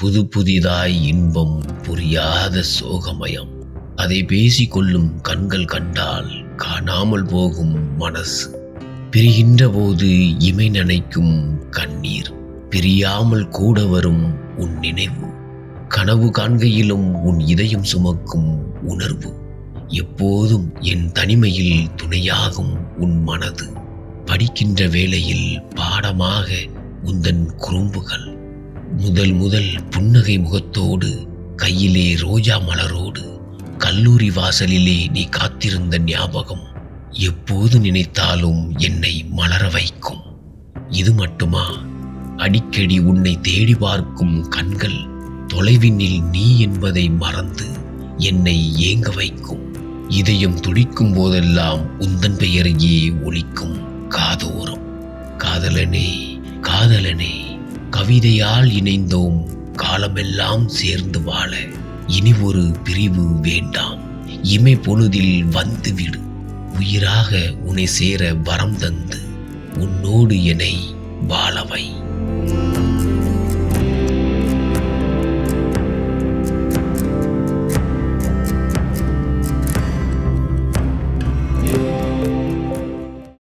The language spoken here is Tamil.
புதிதாய் இன்பம் புரியாத சோகமயம். அதை பேசிக்கொள்ளும் கண்கள் கண்டால் காணாமல் போகும் மனசு. பிரிகின்ற போது இமை நனைக்கும் கண்ணீர். பிரியாமல் கூட வரும் உன் நினைவு. கனவு காண்கையிலும் உன் இதயம் சுமக்கும் உணர்வு. எப்போதும் என் தனிமையில் துணையாகும் உன் மனது. படிக்கின்ற வேளையில் பாடமாக உந்தன் குறும்புகள். முதல் புன்னகை முகத்தோடு கையிலே ரோஜா மலரோடு கல்லூரி வாசலிலே நீ காத்திருந்த ஞாபகம் எப்போது நினைத்தாலும் என்னை மலர வைக்கும். இது மட்டுமா? அடிக்கடி உன்னை தேடி பார்க்கும் கண்கள் தொலைவினில் நீ என்பதை மறந்து என்னை ஏங்க வைக்கும். இதயம் துடிக்கும் போதெல்லாம் உந்தன் பெயரையே ஒலிக்கும் காதோரம். காதலனே காதலனே, கவிதையால் இணைந்தோம் காலமெல்லாம் சேர்ந்து வாழ. இனி ஒரு பிரிவு வேண்டாம். இமை பொழுதில் வந்துவிடு. உயிராக உன்னை சேர வரம் தந்து உன்னோடு என்னை வாழவை.